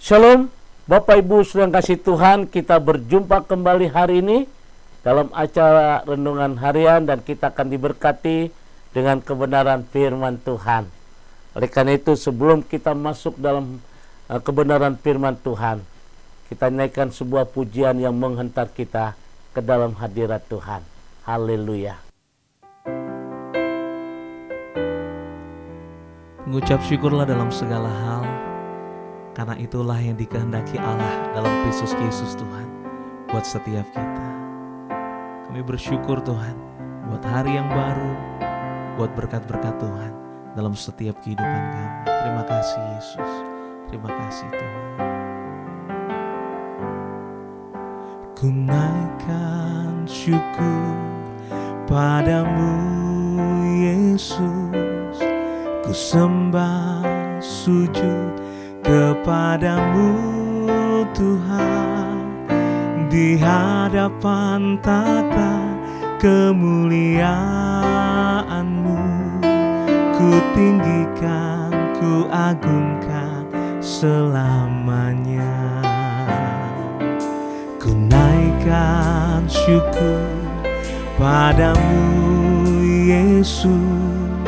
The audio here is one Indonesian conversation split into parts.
Shalom, Bapak Ibu Saudara yang kasih Tuhan, kita berjumpa kembali hari ini dalam acara Renungan Harian dan kita akan diberkati dengan kebenaran firman Tuhan. Oleh karena itu, sebelum kita masuk dalam kebenaran firman Tuhan, kita naikkan sebuah pujian yang menghantar kita ke dalam hadirat Tuhan. Haleluya. Mengucap syukurlah dalam segala hal, karena itulah yang dikehendaki Allah dalam Kristus Yesus Tuhan buat setiap kita. Kami bersyukur Tuhan buat hari yang baru, buat berkat-berkat Tuhan dalam setiap kehidupan kami. Terima kasih Yesus, terima kasih Tuhan. Ku naikkan syukur padamu Yesus, ku sembah sujud kepadamu Tuhan, di hadapan tata kemuliaan-Mu, ku tinggikan, ku agungkan selamanya. Ku naikkan syukur padamu Yesus,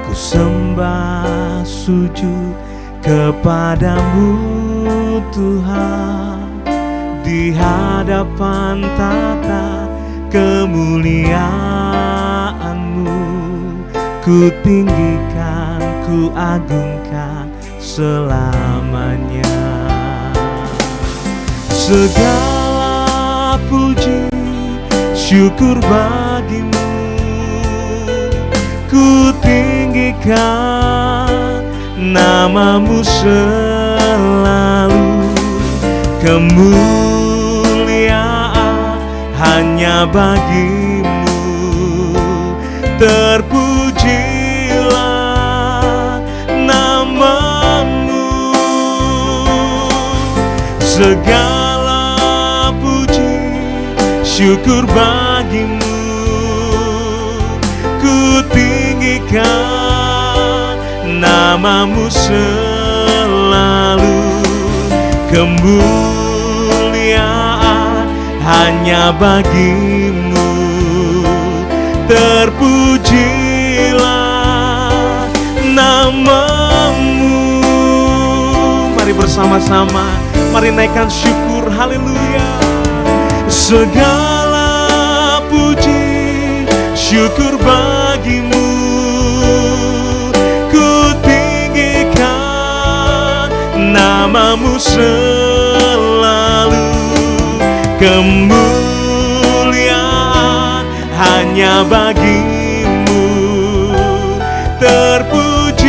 ku sembah sujud kepadamu Tuhan, di hadapan tata kemuliaan-Mu, ku tinggikan, ku agungkan selamanya. Segala puji syukur bagimu, ku tinggikan namamu selalu. Kemuliaan hanya bagimu, terpujilah namamu. Segala puji syukur bagimu, ku tinggikan namamu selalu. Kemuliaan hanya bagimu, terpujilah namamu. Mari bersama-sama, mari naikkan syukur, haleluya. Segala puji syukur bagimu, ku tinggikan namamu selalu. Kemuliaan hanya bagimu, terpujilah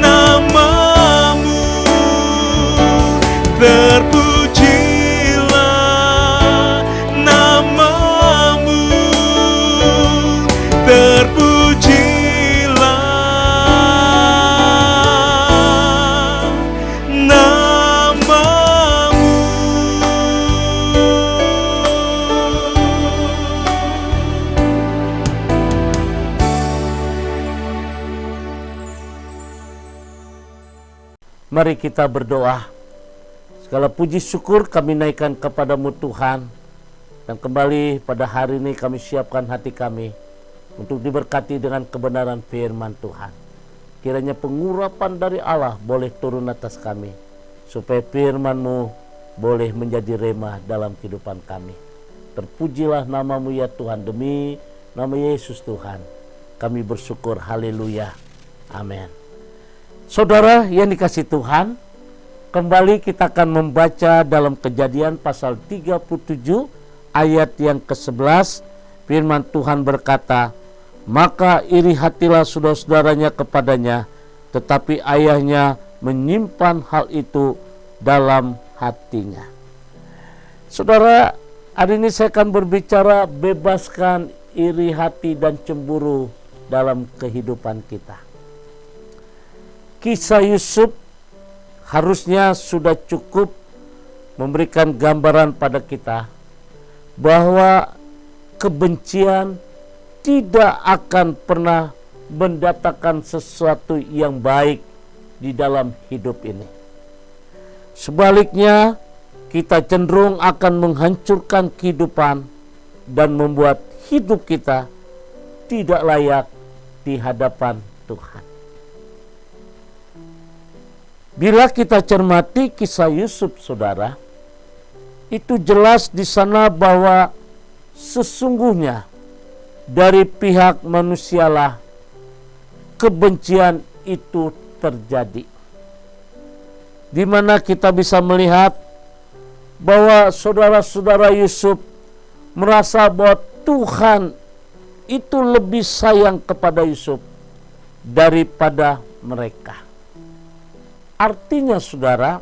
namamu, terpujilah namamu, terpujilah namamu. Mari kita berdoa. Segala puji syukur kami naikkan kepadamu Tuhan. Dan kembali pada hari ini kami siapkan hati kami untuk diberkati dengan kebenaran firman Tuhan. Kiranya pengurapan dari Allah boleh turun atas kami, supaya firman-Mu boleh menjadi rema dalam kehidupan kami. Terpujilah namamu ya Tuhan, demi nama Yesus Tuhan kami bersyukur, haleluya, amin. Saudara yang dikasihi Tuhan, kembali kita akan membaca dalam Kejadian pasal 37 ayat yang ke-11. Firman Tuhan berkata, maka iri hatilah saudara-saudaranya kepadanya, tetapi ayahnya menyimpan hal itu dalam hatinya. Saudara, hari ini saya akan berbicara bebaskan iri hati dan cemburu dalam kehidupan kita. Kisah Yusuf harusnya sudah cukup memberikan gambaran pada kita bahwa kebencian tidak akan pernah mendatangkan sesuatu yang baik di dalam hidup ini. Sebaliknya, kita cenderung akan menghancurkan kehidupan dan membuat hidup kita tidak layak di hadapan Tuhan. Bila kita cermati kisah Yusuf, saudara, itu jelas di sana bahwa sesungguhnya dari pihak manusialah kebencian itu terjadi. Di mana kita bisa melihat bahwa saudara-saudara Yusuf merasa bahwa Tuhan itu lebih sayang kepada Yusuf daripada mereka. Artinya, saudara,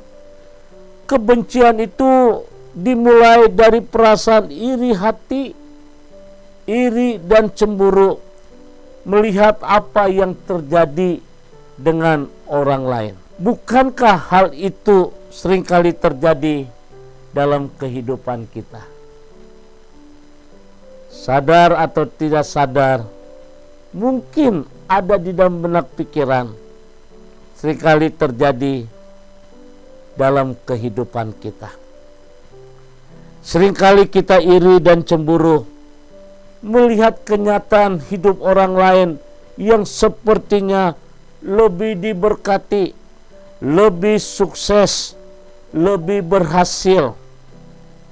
kebencian itu dimulai dari perasaan iri hati, iri dan cemburu melihat apa yang terjadi dengan orang lain. Bukankah hal itu seringkali terjadi dalam kehidupan kita? Sadar atau tidak sadar, mungkin ada di dalam benak pikiran, seringkali terjadi dalam kehidupan kita. Seringkali kita iri dan cemburu melihat kenyataan hidup orang lain yang sepertinya lebih diberkati, lebih sukses, lebih berhasil,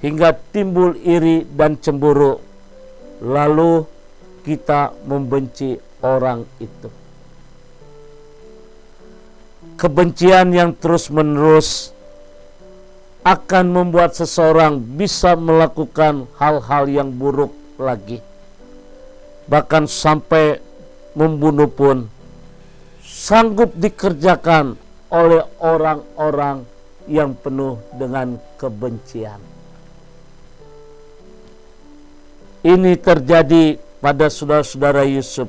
hingga timbul iri dan cemburu. Lalu kita membenci orang itu. Kebencian yang terus-menerus akan membuat seseorang bisa melakukan hal-hal yang buruk lagi. Bahkan sampai membunuh pun sanggup dikerjakan oleh orang-orang yang penuh dengan kebencian. Ini terjadi pada saudara-saudara Yusuf.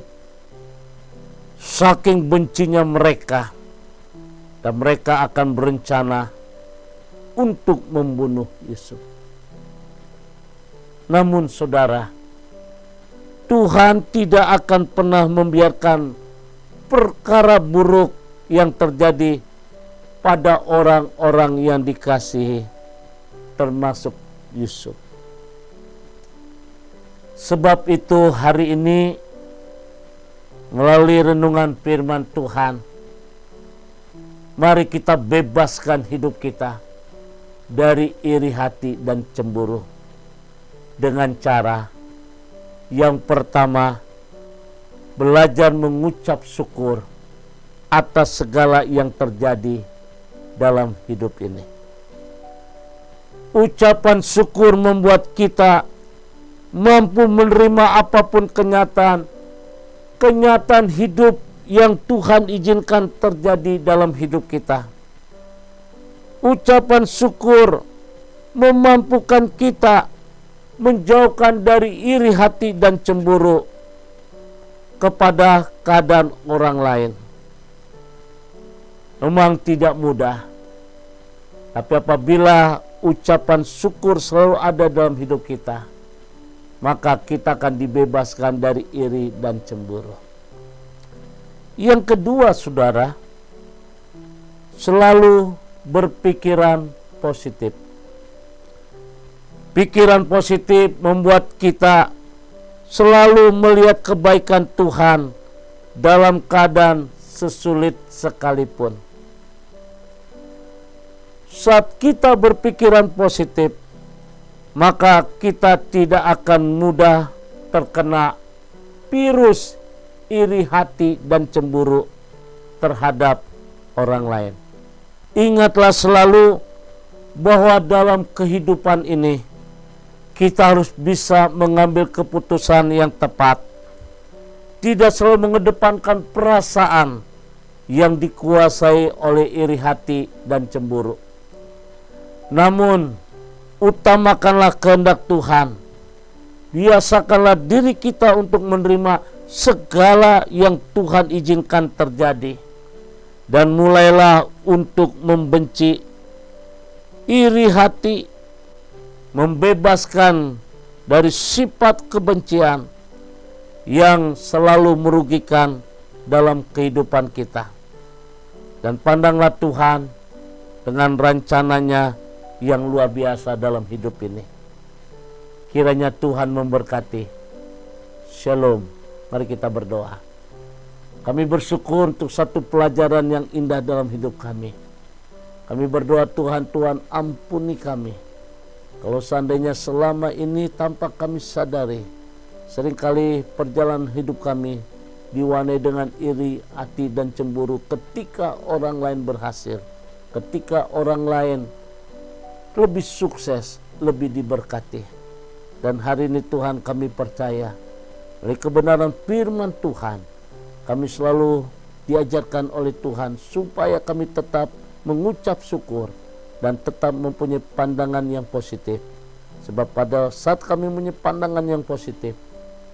Saking bencinya mereka, dan mereka akan berencana untuk membunuh Yusuf. Namun saudara, Tuhan tidak akan pernah membiarkan perkara buruk yang terjadi pada orang-orang yang dikasihi, termasuk Yusuf. Sebab itu hari ini melalui renungan firman Tuhan, mari kita bebaskan hidup kita dari iri hati dan cemburu dengan cara yang pertama, belajar mengucap syukur atas segala yang terjadi dalam hidup ini. Ucapan syukur membuat kita mampu menerima apapun kenyataan hidup yang Tuhan izinkan terjadi dalam hidup kita. Ucapan syukur memampukan kita menjauhkan dari iri hati dan cemburu kepada keadaan orang lain. Memang tidak mudah, tapi apabila ucapan syukur selalu ada dalam hidup kita, maka kita akan dibebaskan dari iri dan cemburu. Yang kedua, saudara, selalu berpikiran positif. Pikiran positif membuat kita selalu melihat kebaikan Tuhan dalam keadaan sesulit sekalipun. Saat kita berpikiran positif, maka kita tidak akan mudah terkena virus iri hati dan cemburu terhadap orang lain. Ingatlah selalu bahwa dalam kehidupan ini kita harus bisa mengambil keputusan yang tepat. Tidak selalu mengedepankan perasaan yang dikuasai oleh iri hati dan cemburu. Namun, utamakanlah kehendak Tuhan. Biasakanlah diri kita untuk menerima segala yang Tuhan izinkan terjadi. Dan mulailah untuk membenci iri hati, membebaskan dari sifat kebencian yang selalu merugikan dalam kehidupan kita. Dan pandanglah Tuhan dengan rencananya yang luar biasa dalam hidup ini. Kiranya Tuhan memberkati. Shalom. Mari kita berdoa. Kami bersyukur untuk satu pelajaran yang indah dalam hidup kami. Kami berdoa Tuhan, Tuhan ampuni kami. Kalau seandainya selama ini tanpa kami sadari, seringkali perjalanan hidup kami diwarnai dengan iri hati dan cemburu ketika orang lain berhasil, ketika orang lain lebih sukses, lebih diberkati. Dan hari ini Tuhan kami percaya oleh kebenaran firman Tuhan, kami selalu diajarkan oleh Tuhan supaya kami tetap mengucap syukur dan tetap mempunyai pandangan yang positif. Sebab pada saat kami mempunyai pandangan yang positif,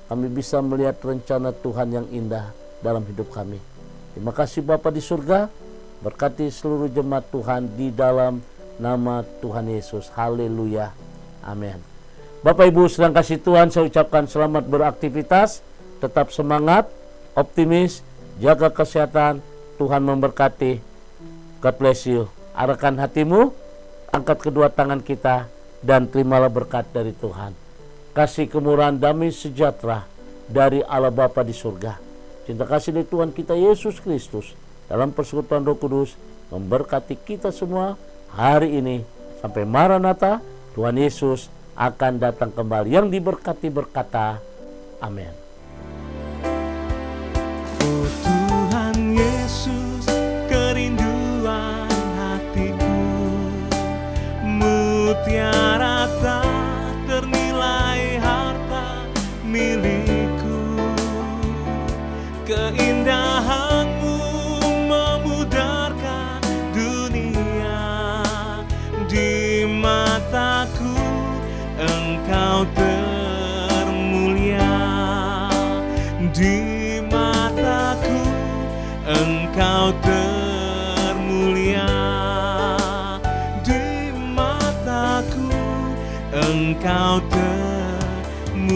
kami bisa melihat rencana Tuhan yang indah dalam hidup kami. Terima kasih Bapa di surga, berkati seluruh jemaat Tuhan di dalam nama Tuhan Yesus. Haleluya. Amin. Bapak Ibu sedang kasih Tuhan, saya ucapkan selamat beraktivitas, tetap semangat, optimis, jaga kesehatan, Tuhan memberkati. God bless you. Arahkan hatimu, angkat kedua tangan kita, dan terimalah berkat dari Tuhan. Kasih kemurahan damai sejahtera dari Allah Bapa di surga, cinta kasih dari Tuhan kita Yesus Kristus dalam persekutuan Roh Kudus memberkati kita semua hari ini sampai Maranatha. Tuhan Yesus akan datang kembali. Yang diberkati berkata amin. Oh Tuhan Yesus, kerinduan hatiku, mutiara tak ternilai harta milikku. Keindahanmu memudarkan dunia. Di mataku Engkau termulia. Di mataku Engkau termulia. Di mataku Engkau termulia.